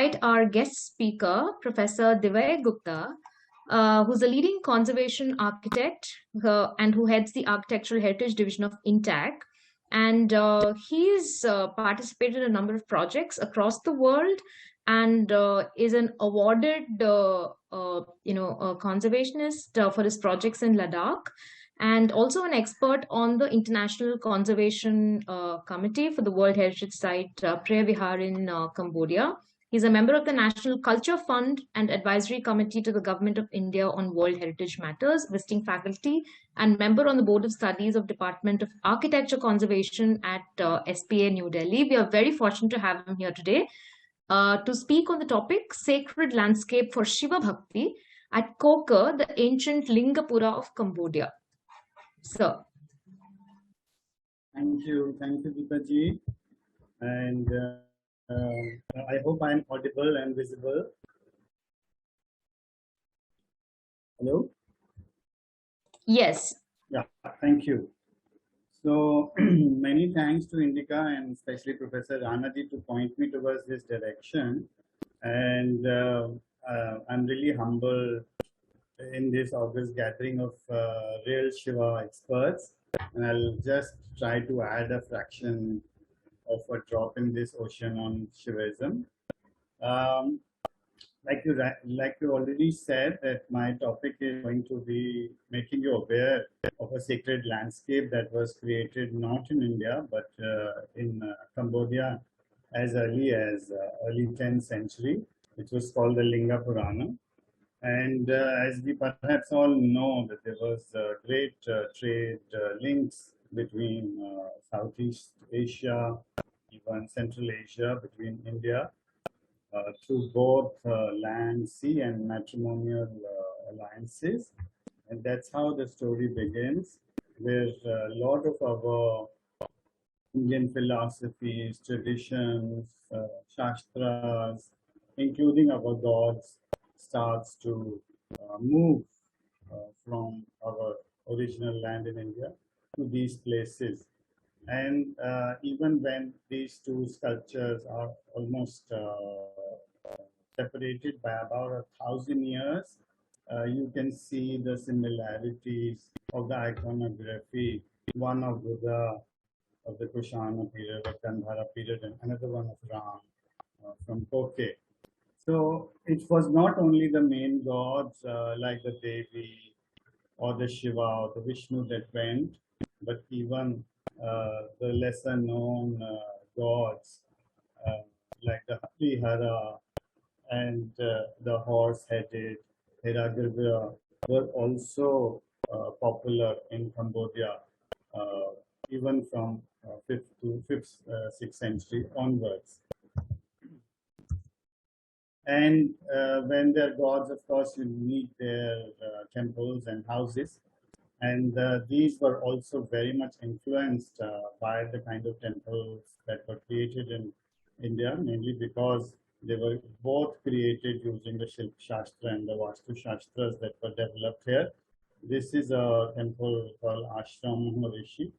invite our guest speaker, Professor Divay Gupta, who's a leading conservation architect and who heads the Architectural Heritage Division of INTAC. And he's participated in a number of projects across the world and is an awarded conservationist for his projects in Ladakh, and also an expert on the International Conservation Committee for the World Heritage Site Preah Vihear in Cambodia. He's a member of the National Culture Fund and Advisory Committee to the Government of India on World Heritage Matters, visiting faculty, and member on the Board of Studies of Department of Architecture Conservation at SPA New Delhi. We are very fortunate to have him here today to speak on the topic Sacred Landscape for Shiva Bhakti at Kokar, the ancient Lingapura of Cambodia. Sir. Thank you, Deepa ji. And I hope I'm audible and visible. Hello? Yes. Yeah, thank you. So many thanks to Indica and especially Professor Ranaji to point me towards this direction. And I'm really humble in this August gathering of real Shiva experts. And I'll just try to add a fraction of a drop in this ocean on Shivaism. Like you already said, that my topic is going to be making you aware of a sacred landscape that was created not in India, but in Cambodia as early as early 10th century, which was called the Linga Purana. And as we perhaps all know, that there was great trade links between Southeast Asia, even Central Asia, between India, through both land, sea, and matrimonial alliances. And that's how the story begins, where a lot of our Indian philosophies, traditions, shastras, including our gods, starts to move from our original land in India to these places. And even when these two sculptures are almost separated by about 1,000 years, you can see the similarities of the iconography, one of Buddha of the Kushana period, the Gandhara period, and another one of Ram from Koke. So it was not only the main gods like the Devi or the Shiva or the Vishnu that went, but even the lesser known gods like the Harihara and the horse-headed Heragribha were also popular in Cambodia, even from 5th to 6th century onwards. And when they're gods, of course, you need their temples and houses. And these were also very much influenced by the kind of temples that were created in India, mainly because they were both created using the Shilp Shastra and the Vastu Shastras that were developed here. This is a temple called Ashram Maharishi,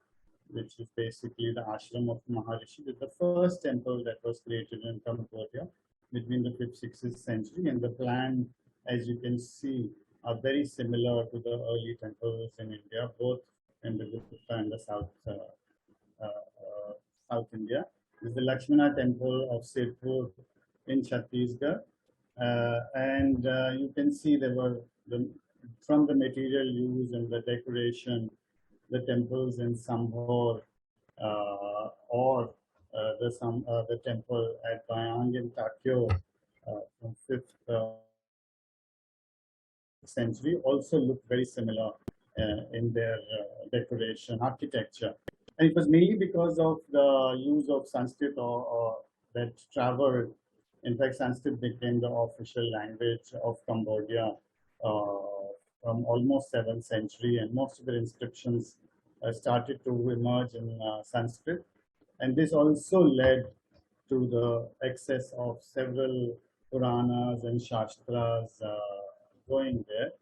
which is basically the ashram of Maharishi. It's the first temple that was created in Cambodia between the 5th, 6th century, and the plan, as you can see, are very similar to the early temples in India, both in the Gupta and the South India. This is the Lakshmana temple of Sirpur in Chhattisgarh, and you can see there were from the material used and the decoration, the temples in Sambhor or the temple at Bayang in Takyo from 5th century also look very similar in their decoration architecture. And it was mainly because of the use of Sanskrit or that traveled. In fact, Sanskrit became the official language of Cambodia from almost 7th century, and most of the inscriptions started to emerge in Sanskrit. And this also led to the excess of several Puranas and Shastras going there.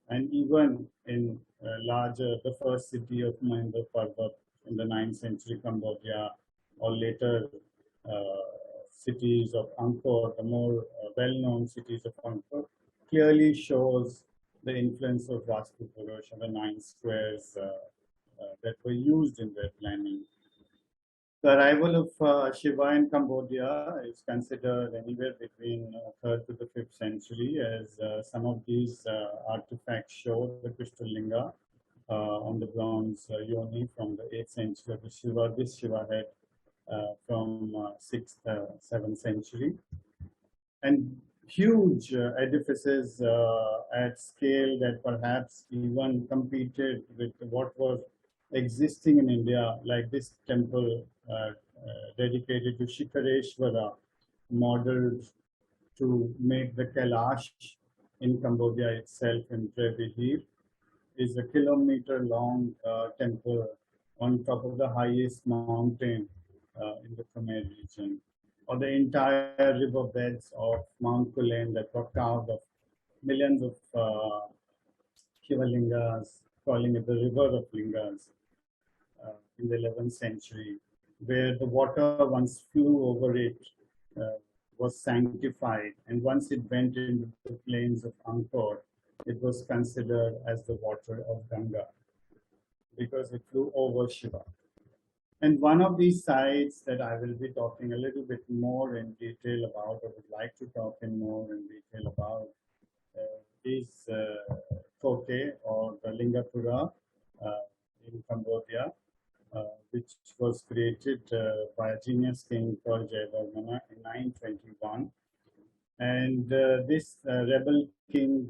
And even in the first city of Mahendra Parbat in the 9th century Cambodia, or later cities of Angkor, the more well-known cities of Angkor, clearly shows the influence of Vastu Purusha, the 9 squares that were used in their planning. The arrival of Shiva in Cambodia is considered anywhere between 3rd to the 5th century, as some of these artifacts show the crystal linga on the bronze yoni from the 8th century of the Shiva. This Shiva head from 6th, 7th century. And huge edifices at scale that perhaps even competed with what was existing in India, like this temple dedicated to Shikareshwara, modeled to make the Kailash in Cambodia itself in Preah is a kilometer-long temple on top of the highest mountain in the Khmer region, or the entire riverbeds of Mount Kulen that were carved of millions of Shivalingas, calling it the river of lingas in the 11th century, where the water once flew over it was sanctified, and once it went into the plains of Angkor, it was considered as the water of Ganga because it flew over Shiva. And one of these sites that I will be talking a little bit more in detail about, or would like to talk in more in detail about, is Koke, or the Lingapura in Cambodia, which was created by a genius king called Jayavarmana in 921. And this rebel king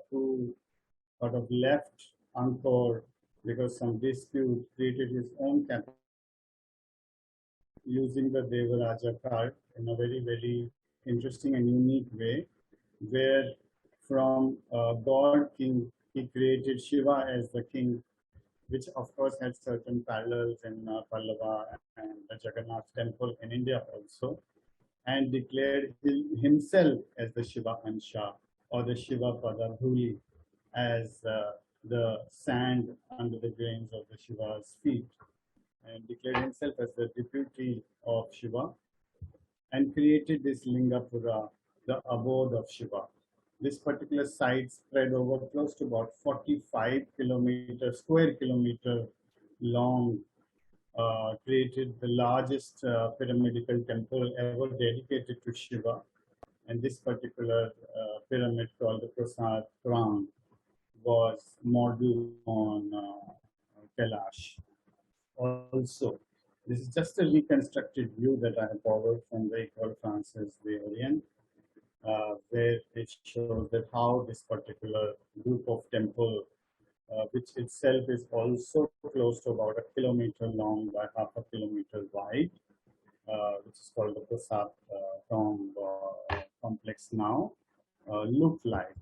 who sort of left Angkor because some dispute, created his own capital using the Devaraja card in a very, very interesting and unique way, where from God king, he created Shiva as the king, which of course had certain parallels in Pallava and the Jagannath temple in India also, and declared himself as the Shiva Ansha, or the Shiva Padabhuli, as the sand under the grains of the Shiva's feet, and declared himself as the deputy of Shiva, and created this Lingapura, the abode of Shiva. This particular site spread over close to about 45 square kilometer long, created the largest pyramidical temple ever dedicated to Shiva. And this particular pyramid, called the Prasad Crown, was modeled on Kailash. Also, this is just a reconstructed view that I have borrowed from the École Française d'Orient, where it shows that how this particular group of temple, which itself is also close to about 1 kilometer long by half a kilometer wide, which is called the Prasad Tomb complex now, look like.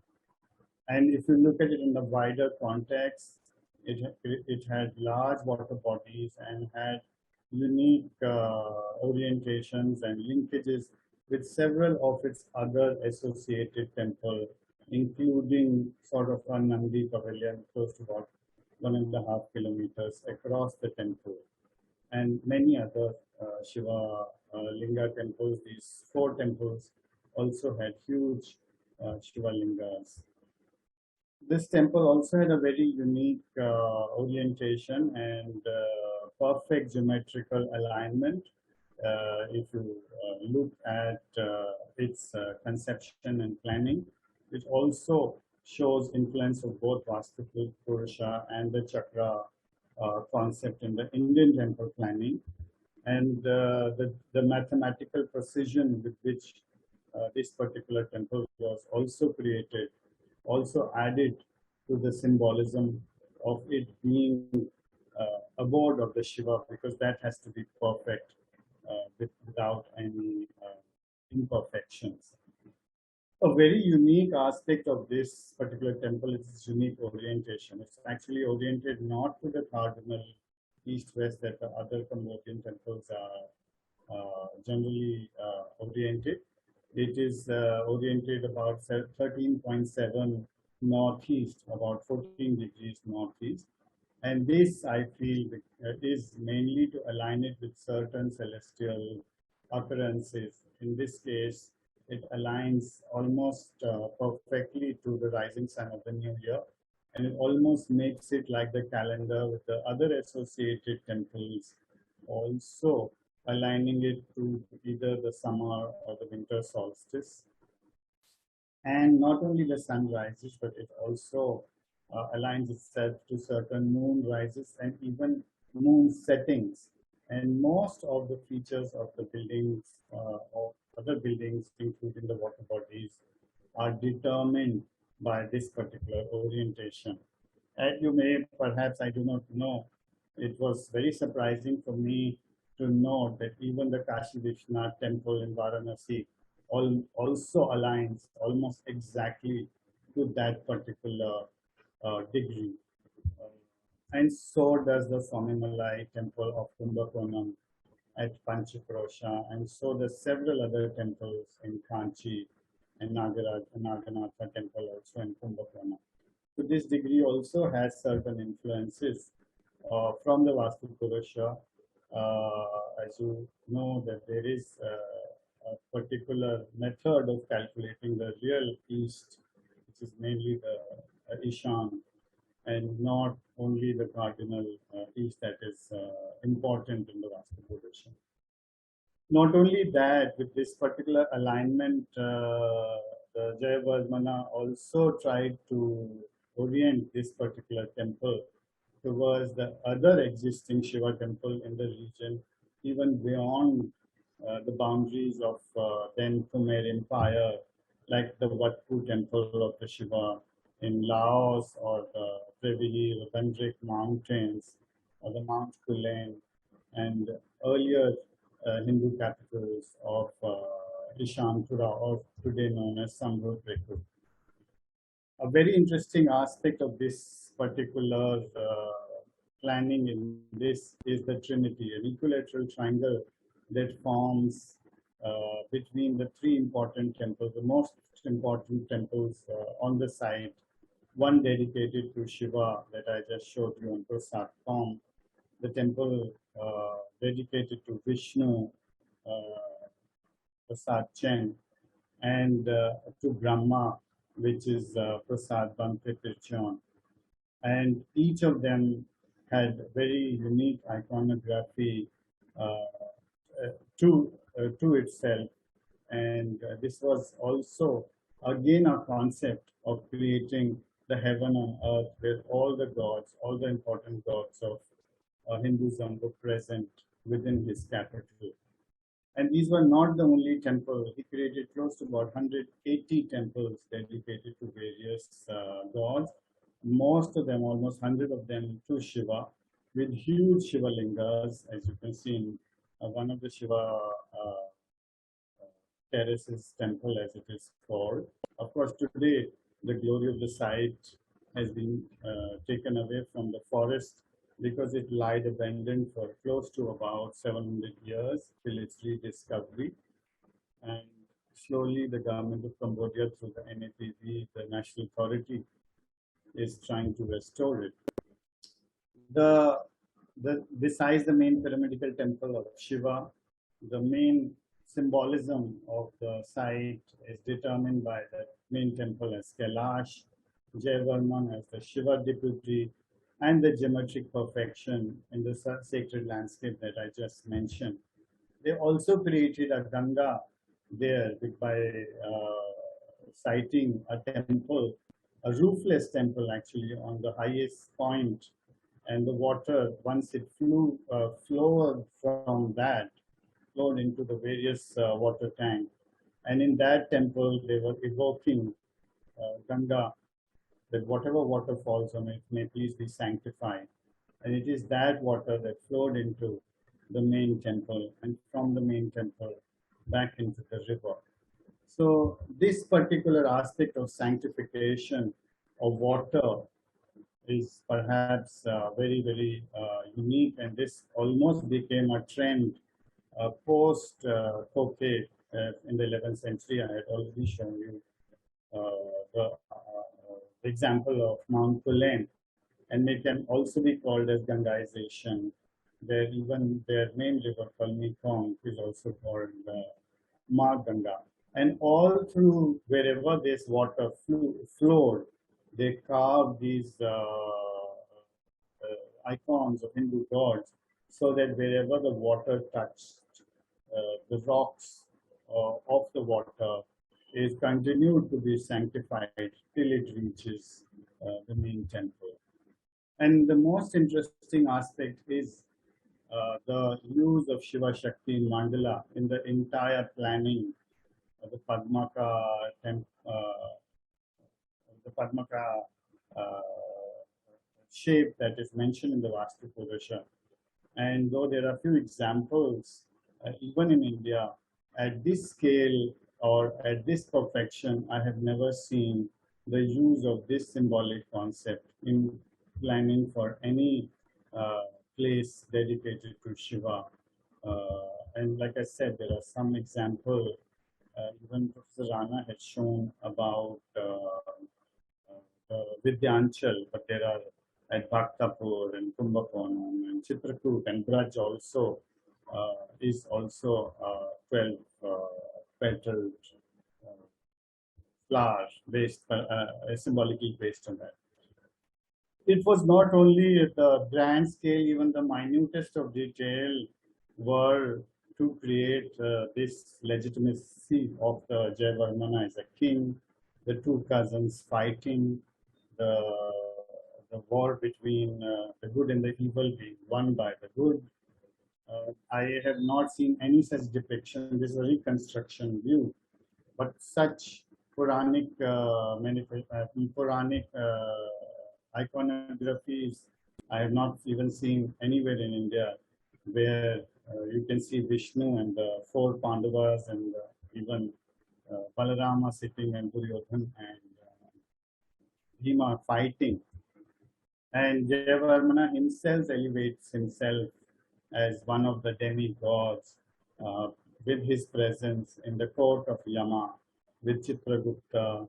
And if you look at it in the wider context, it had large water bodies and had unique orientations and linkages with several of its other associated temples, including sort of a Nandi pavilion close to about 1.5 kilometers across the temple, and many other Shiva Linga temples. These 4 temples also had huge Shiva Lingas. This temple also had a very unique orientation and perfect geometrical alignment. If you look at its conception and planning, it also shows influence of both Vastu Purusha and the Chakra concept in the Indian temple planning, and the mathematical precision with which this particular temple was also created also added to the symbolism of it being abode of the Shiva, because that has to be perfect without any imperfections. A very unique aspect of this particular temple is its unique orientation. It's actually oriented not to the cardinal east-west that the other Cambodian temples are generally oriented. It is oriented about 13.7 northeast, about 14 degrees northeast. And this, I feel, is mainly to align it with certain celestial occurrences. In this case, it aligns almost perfectly to the rising sun of the new year, and it almost makes it like the calendar with the other associated temples, also aligning it to either the summer or the winter solstice. And not only the sun rises, but it also aligns itself to certain moon rises and even moon settings. And most of the features of the buildings or other buildings, including the water bodies, are determined by this particular orientation. As you may, perhaps I do not know, it was very surprising for me to know that even the Kashi Vishwanath temple in Varanasi also aligns almost exactly to that particular degree. Uh, and so does the Swamimalai temple of Kumbakonam at Panchakrosha, and so the several other temples in Kanchi and Naganatha temple also in Kumbakonam. To this degree also has certain influences from the Vastu Purusha. As you know that there is a particular method of calculating the real east, which is mainly the Ishan, and not only the cardinal east that is important in the Vastu Purusha. Not only that, with this particular alignment, the Jayavardhana also tried to orient this particular temple towards the other existing Shiva temple in the region, even beyond the boundaries of then Khmer Empire, like the Watpu temple of the Shiva in Laos, or the Trevili, the Bandrik Mountains, or the Mount Kulen, and earlier Hindu capitals of Ishanpura, or today known as Samruddhepur. A very interesting aspect of this particular planning in this is the Trinity, an equilateral triangle that forms between the three important temples, the most important temples on the site. One dedicated to Shiva that I just showed you on Prasad form, the temple dedicated to Vishnu, Prasad Chen, and to Brahma, which is Prasad Bampetirchon. And each of them had very unique iconography to itself. And this was also, again, a concept of creating the heaven on earth where all the gods, all the important gods of Hinduism were present within his capital. And these were not the only temples. He created close to about 180 temples dedicated to various gods. Most of them, almost 100 of them, to Shiva, with huge Shiva lingas, as you can see in one of the Shiva terraces temple, as it is called. Of course, today the glory of the site has been taken away from the forest because it lied abandoned for close to about 700 years till its rediscovery. And slowly the government of Cambodia, through the NAPV, the national authority, is trying to restore it. Besides the main pyramidical temple of Shiva, the main symbolism of the site is determined by the main temple as Kailash, Jayavarman as the Shiva deputy, and the geometric perfection in the sacred landscape that I just mentioned. They also created a Ganga there by siting a temple, a roofless temple actually, on the highest point, and the water, once it flowed from that, flowed into the various water tanks. And in that temple, they were evoking Ganga, that whatever water falls on it may please be sanctified. And it is that water that flowed into the main temple, and from the main temple back into the river. So this particular aspect of sanctification of water is perhaps very, very unique, and this almost became a trend post Coquet in the 11th century. I had already shown you the example of Mount Kulen, and it can also be called as Gangaization. even their main river, Palmikong, is also called Ma Ganga. And all through wherever this water flowed, they carved these icons of Hindu gods, so that wherever the water touched, the rocks of the water is continued to be sanctified till it reaches the main temple. And the most interesting aspect is the use of Shiva Shakti in Mandala in the entire planning of the Padmaka uh, shape that is mentioned in the Vastu Purusha. And though there are few examples, even in India, at this scale or at this perfection, I have never seen the use of this symbolic concept in planning for any place dedicated to Shiva. And like I said, there are some examples. Even Professor Rana had shown about Vidyanchal, but there are at Bhaktapur and Kumbakonam and Chitrakoot and Braj also is also 12 petaled flower based, symbolically based on that. It was not only at the grand scale, even the minutest of detail were to create this legitimacy of the Jayavarmana as a king, the two cousins fighting, the, the war between the good and the evil being won by the good. I have not seen any such depiction. This is a reconstruction view, but such Puranic Puranic iconographies I have not even seen anywhere in India, where you can see Vishnu and the four Pandavas and even Balarama sitting and Duryodhan and Bhima fighting. And Jayavarmana himself elevates himself as one of the demigods with his presence in the court of Yama with Chitragupta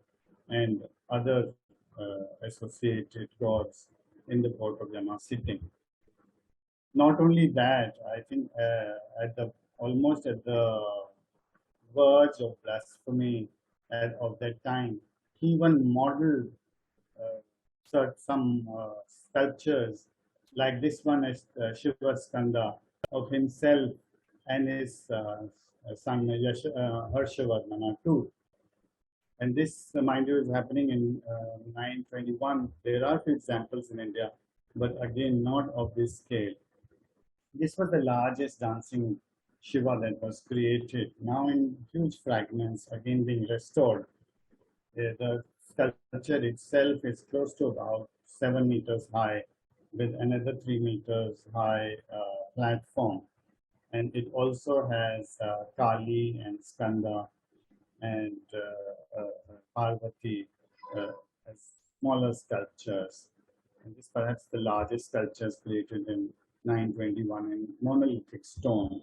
and other associated gods in the court of Yama sitting. Not only that, I think almost at the verge of blasphemy of that time, he even modeled some sculptures like this one is Shiva Skanda of himself and his son Harshavardhana too. And this, mind you, is happening in 921. There are few examples in India, but again, not of this scale. This was the largest dancing Shiva that was created, now in huge fragments, again being restored. The sculpture itself is close to about 7 meters high, with another 3 meters high platform. And it also has Kali and Skanda and Parvati as smaller sculptures. And this perhaps the largest sculptures created in 921 in monolithic stone.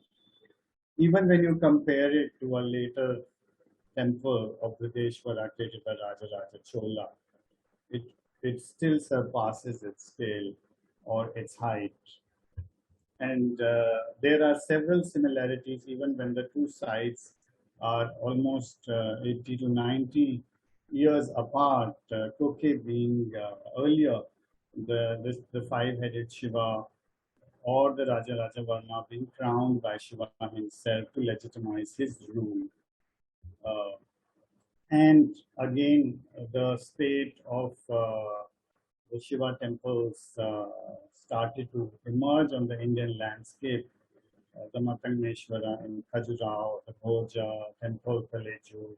Even when you compare it to a later temple of Brideshwara created by Raja Chola, it still surpasses its scale or its height. And there are several similarities even when the two sides are almost 80 to 90 years apart, Koke being earlier, the five-headed Shiva or the Raja Varna being crowned by Shiva himself to legitimize his rule. And again, the state of the Shiva temples started to emerge on the Indian landscape. The Matangeshwara in Khajuraho, the Bhoja, Temple Kaleju,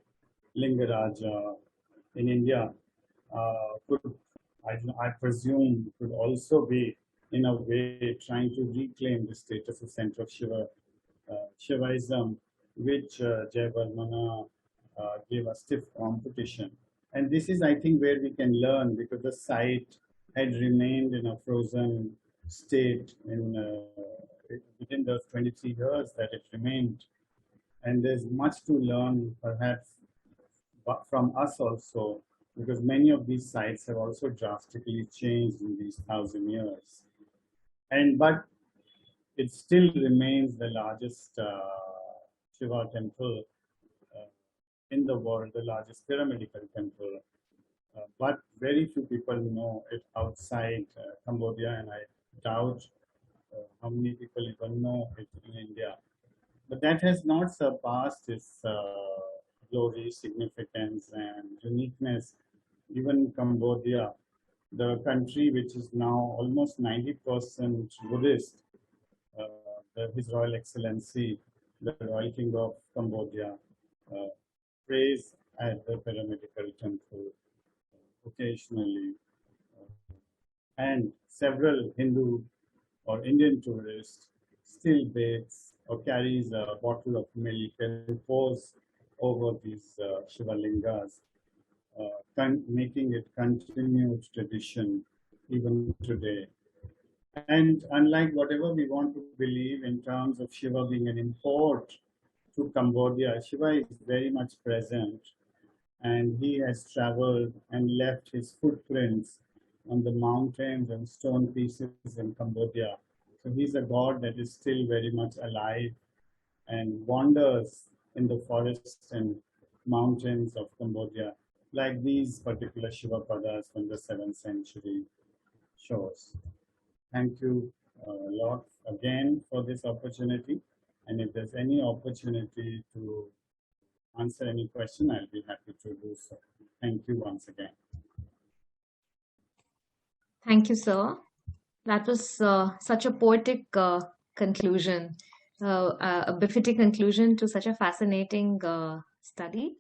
Lingaraja in India I presume, could also be in a way trying to reclaim the status of center of Shivaism, which Jayavarmana gave a stiff competition. And this is, I think, where we can learn, because the site had remained in a frozen state within those 23 years that it remained. And there's much to learn, perhaps, from us also, because many of these sites have also drastically changed in these 1,000 years. But it still remains the largest Shiva temple in the world, the largest pyramidical temple. But very few people know it outside Cambodia, and I doubt how many people even know it in India. But that has not surpassed its glory, significance, and uniqueness. Even Cambodia, the country which is now almost 90% Buddhist, His Royal Excellency, the Royal King of Cambodia, uh, prays at the pyramidical temple occasionally, and several Hindu or Indian tourists still bathes or carries a bottle of milk and pours over these Shivalingas, making it continued tradition even today. And unlike whatever we want to believe in terms of Shiva being an import to Cambodia, Shiva is very much present, and he has traveled and left his footprints on the mountains and stone pieces in Cambodia. So he's a god that is still very much alive and wanders in the forests and mountains of Cambodia, like these particular Shiva Padas from the 7th century shows. Thank you a lot again for this opportunity. And if there's any opportunity to answer any question, I'll be happy to do so. Thank you once again. Thank you, sir. That was such a poetic conclusion, a befitting conclusion to such a fascinating study.